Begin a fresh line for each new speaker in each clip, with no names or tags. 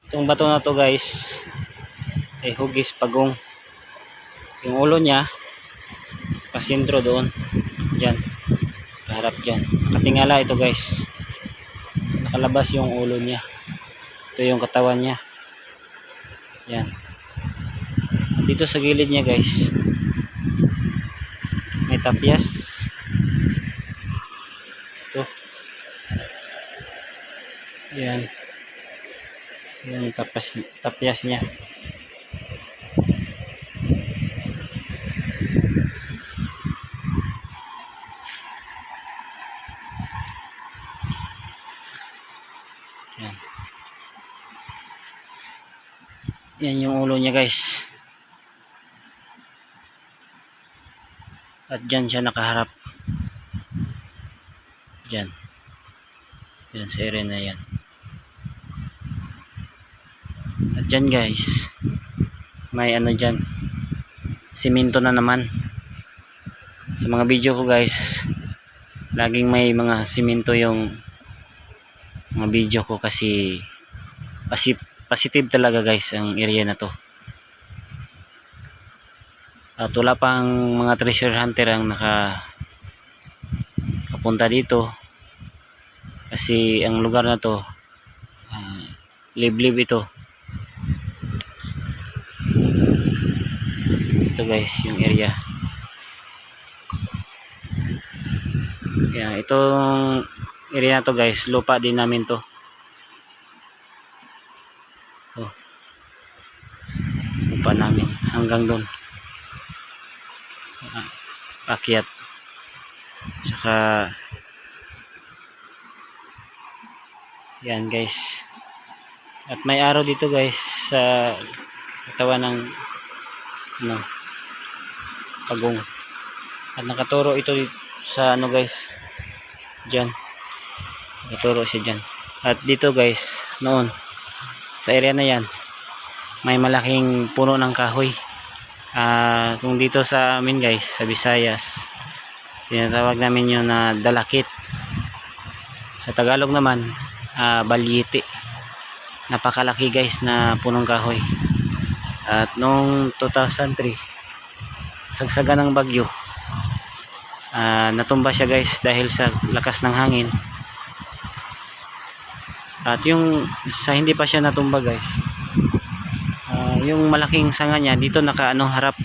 Itong bato na to guys ay hugis pagong. Yung ulo niya pasintro doon, dyan, kaharap dyan. Nakatingala ito guys, nakalabas yung ulo niya. Ito yung katawan niya, yan. Dito sa gilid niya guys may tapyas. Ito, yan, yan yung tapyas niya. Yan. Yan yung ulo niya guys. At dyan siya nakaharap. Dyan. Dyan sa area na yan. At dyan guys, may ano dyan, simento na naman. Sa mga video ko guys, laging may mga simento yung mga video ko kasi positive talaga guys ang area na to. At wala pang mga treasure hunter ang nakapunta dito kasi ang lugar na to liblib ito. Ito guys yung area. Yan, itong area na to guys, lupa din namin to. Lupa namin hanggang doon. Akyat. Saka yan guys. At may araw dito guys sa katawan ng pagong. At nakaturo ito sa ano guys, dyan. Nakaturo siya dyan. At dito guys, noon sa area na yan may malaking puno ng kahoy. Kung dito sa amin guys sa Visayas tinatawag namin yun na dalakit. Sa Tagalog naman balyete. Napakalaki guys na punong kahoy. At noong 2003 sagsaga ng bagyo, natumba siya guys dahil sa lakas ng hangin. At yung sa hindi pa siya natumba guys, yung malaking sanga niya dito harap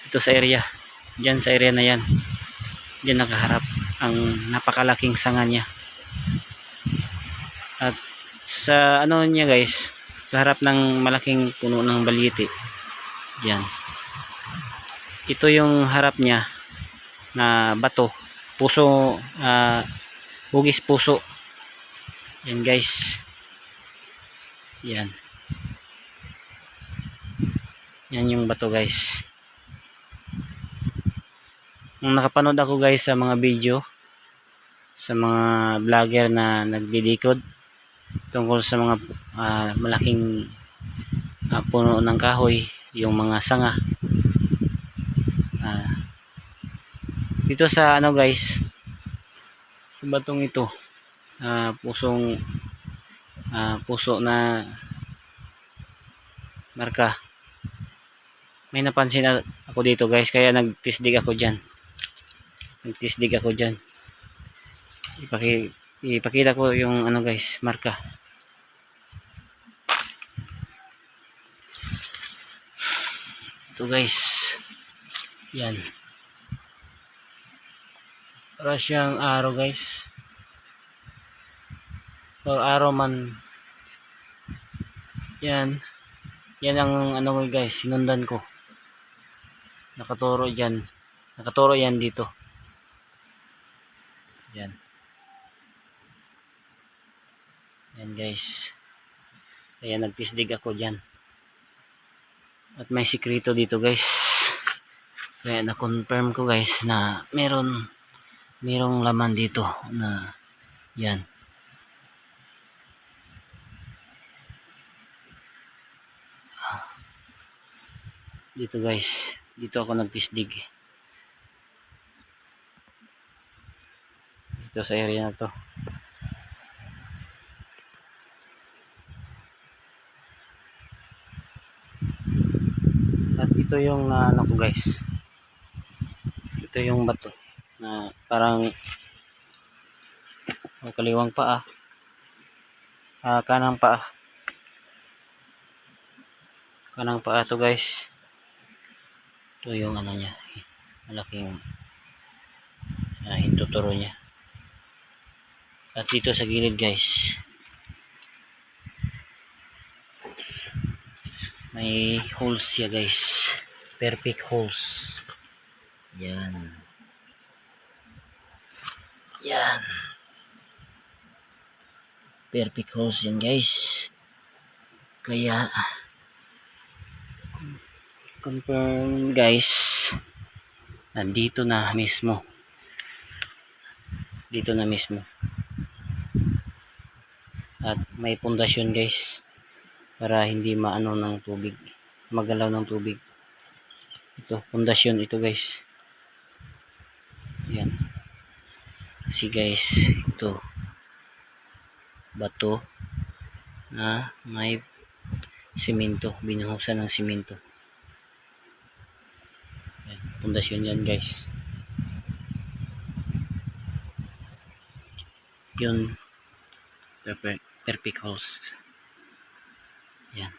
dito sa area, dyan sa area na yan, dyan nakaharap ang napakalaking sanga niya. At sa ano niya guys, sa harap ng malaking puno ng balyete, dyan, ito yung harap niya na bato, puso, hugis puso. Yan guys, yan, yan yung bato guys. Nung nakapanood ako guys sa mga video sa mga vlogger na nagdidikod tungkol sa mga malaking puno ng kahoy, yung mga sanga, dito sa ano guys, sa batong ito, puso na marka, may napansin ako dito guys, kaya nagtisdig ako dyan. Ipakita ko yung ano guys, marka. Ito guys, yan, para siyang araw guys, or araw man. Yan ang ano guys, sinundan ko. Nakaturo yan dito. Yan guys, kaya nagtisdig ako dyan. At may sikreto dito guys, kaya na-confirm ko guys na merong laman dito na yan. Dito guys, dito ako nagtisdig, dito sa area na to. ito yung ano ko guys. Ito yung bato na parang kaliwang paa. Kanang paa. Kanang paa to guys. Ito yung ano niya. Malaking hintuturo niya. At dito sa gilid guys. May holes siya guys. Perfect holes. Yan. Yan. Perfect holes yan guys. Kaya confirm guys. Nandito na mismo. Dito na mismo. At may pundasyon guys. Para hindi maano ng tubig. Magalaw ng tubig. Ito, pundasyon ito guys. Yan. Kasi guys, ito bato na may simento, binuhusan ng simento. Yan, pundasyon yan guys. Yun, perfect holes. Yan.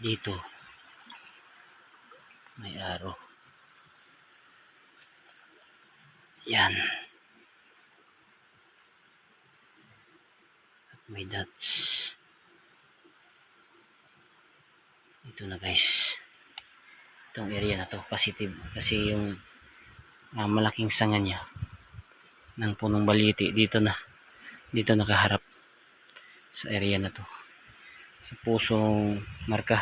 Dito may araw. Yan. At may dots. Ito na guys. Itong area na to positive kasi yung malaking sanga niya ng punong baliti dito nakaharap sa area na to. Sa pusong marka.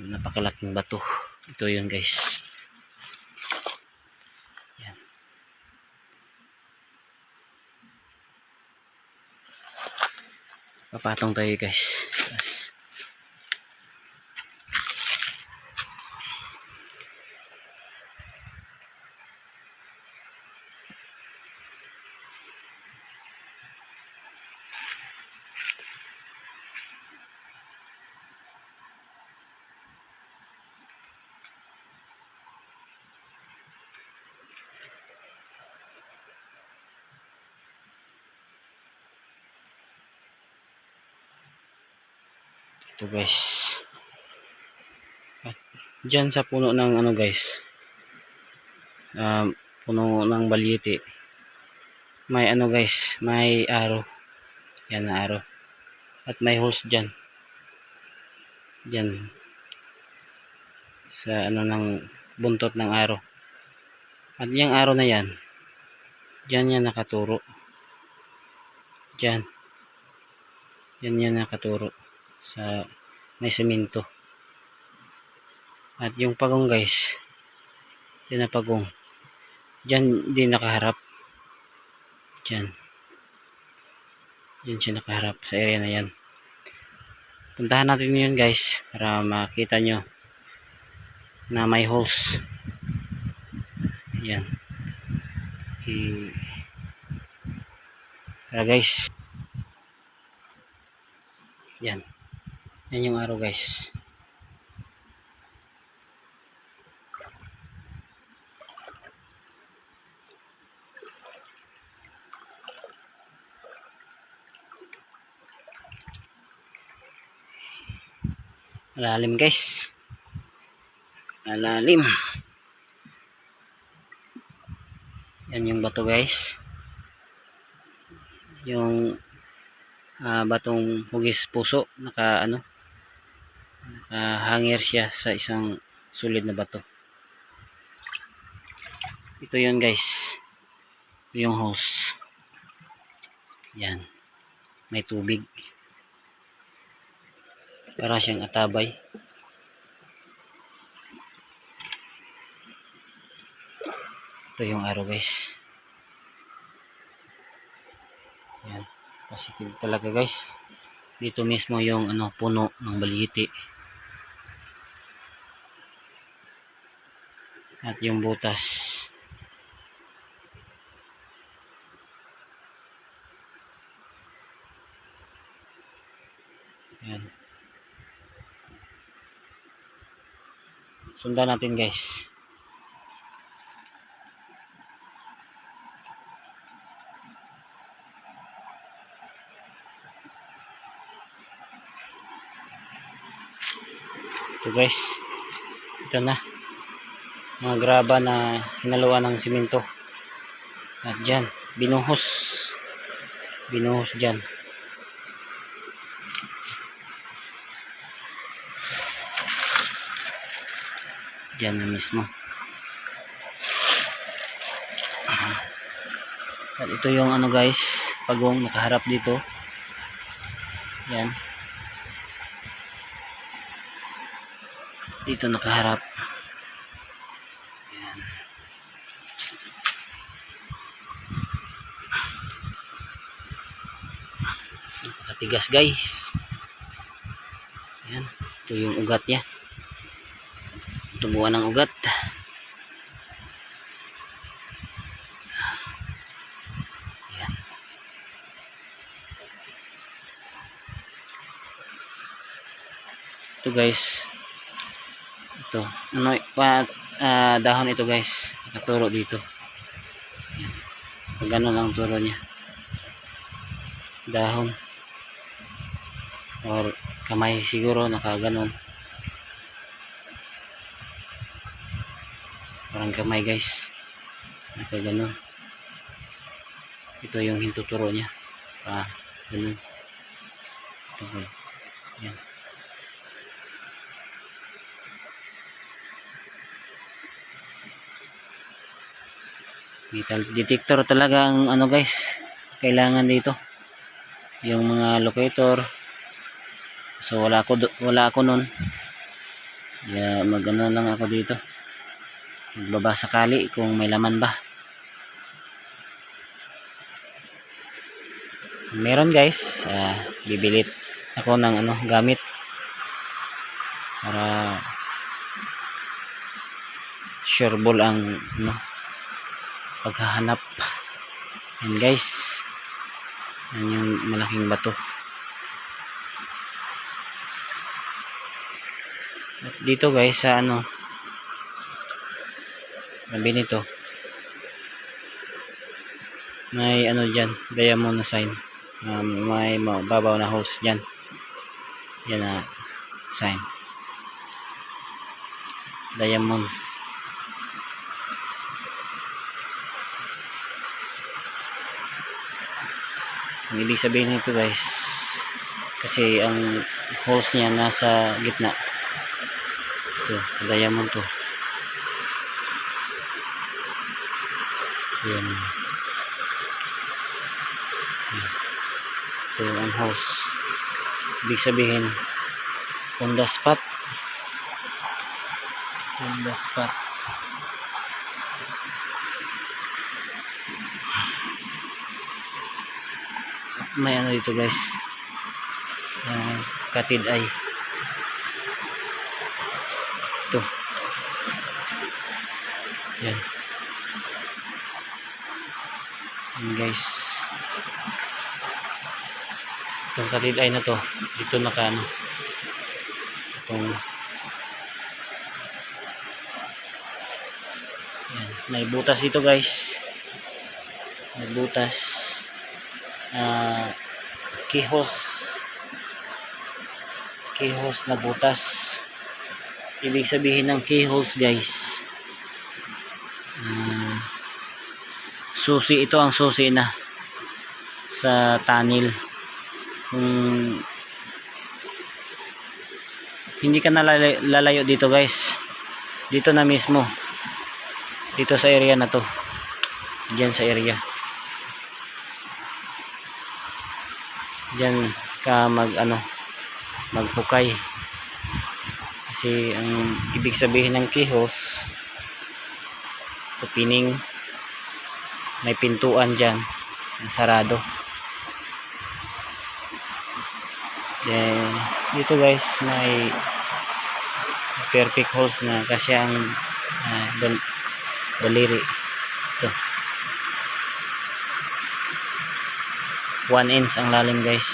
Napakalaking bato. Ito yun guys. Yan. Papatong tayo guys. Ito guys. At dyan sa puno ng ano guys. Puno ng baliti. May ano guys. May araw. Yan na araw. At may holes dyan. Dyan. Sa ano ng buntot ng araw. At yung araw na yan. Dyan yan nakaturo. Dyan. Yan yan nakaturo. Sa may semento. At yung pagong guys. Yan na pagong. Dyan din nakaharap. Dyan. Dyan siya nakaharap sa area na yan. Puntahan natin yun guys. Para makita nyo na may holes. Yan. Tara guys. Yan. Yan yung araw guys. Malalim guys. Malalim. Yan yung bato guys. Yung batong hugis puso. Nakahangir siya sa isang sulid na bato. Ito yun guys. Ito yung hose. Yan. May tubig. Para siyang atabay. Ito yung araw guys. Yan. Positive talaga guys. Dito mismo yung puno ng baliti. At yung butas. Yan. Sundan natin guys. Ito guys. Ito na. Mga graba na hinaluan ng simento. At dyan. Binuhos. Binuhos dyan. Dyan na mismo. At ito yung ano guys, pagong nakaharap dito. Yan. Dito nakaharap. Yan. Nakatigas guys. Yan. Ito yung ugat niya. Tubuan ng ugat. Yan. Ito guys. Ito. Ano, dahon ito guys. Nakaturo dito. Yan. Pag ganun ang turo niya. Dahon. Or kamay siguro nakaganon. Parang kamay guys, nakaganon. Ito yung hintuturo niya, ganun. Okay. Yan. Metal detector talaga ang ano guys, kailangan dito. Yung mga locator. So wala ako nun. Kaya magano lang ako dito. Magbaba sakali kung may laman ba. Meron guys, bibilit ako ng ano gamit para sureball ang ano, paghahanap. Yan guys. Yan yung malaking bato. At dito guys sa ano, sabi nito may ano dyan, diamond na sign. May babaw na hose dyan. Yan na sign, diamond. Ang ibig sabihin nito guys, kasi ang hose niya nasa gitna. Ito, diamond to. Yan. Ito ang house. Ibig sabihin on the spot. On the spot. May ano dito guys, katid eye. Ito. Yan. Yan guys. Itong katid eye na to, dito naka ano, itong yan. May butas dito guys. May butas. Keyhose na butas. Ibig sabihin ng keyhose guys, susi ito, ang susi na sa tunnel. Kung hindi ka na lalayo dito guys, dito na mismo, dito sa area na to, dyan sa area, dyan ka magpukay. Kasi ang ibig sabihin ng keyhose, opening, may pintuan dyan sarado. Then dito guys may perfect holes na kasi ang daliri. Ito 1 inch ang lalim guys.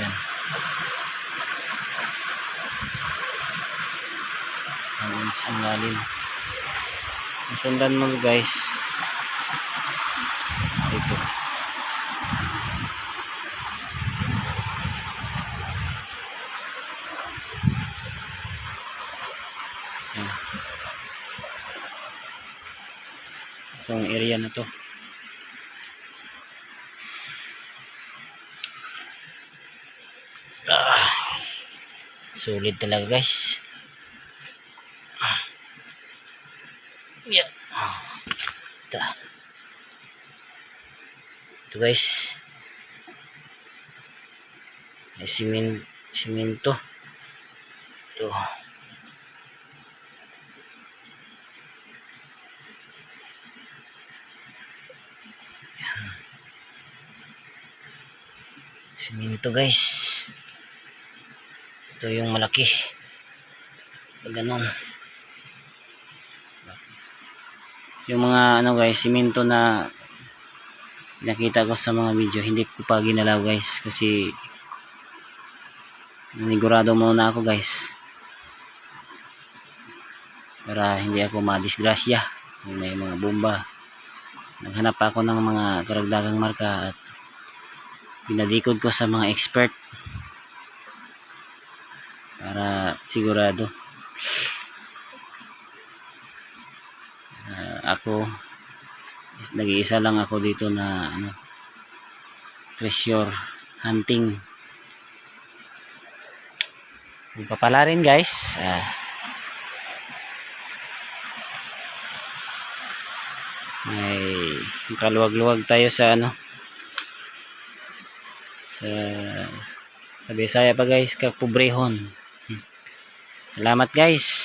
Yan. guys, ang lalim. Sundan mo guys dito. Yan. Itong area na to. Sulit talaga guys. Yeah. Ito guys. May simento. Ito. Simento guys. Ito yung malaki. Ganun. Yung mga ano guys, simento na nakita ko sa mga video, hindi ko pa ginalaw guys kasi nanigurado muna ako guys para hindi ako madisgrasya kung may mga bomba. Naghanap ako ng mga karagdagang marka at pinadikod ko sa mga expert para sigurado. Ako nag-iisa lang ako dito na ano, treasure hunting. Papala rin guys. May kaluwag-luwag tayo sa ano, sa Bisaya pa guys, kapobrehon. Salamat guys.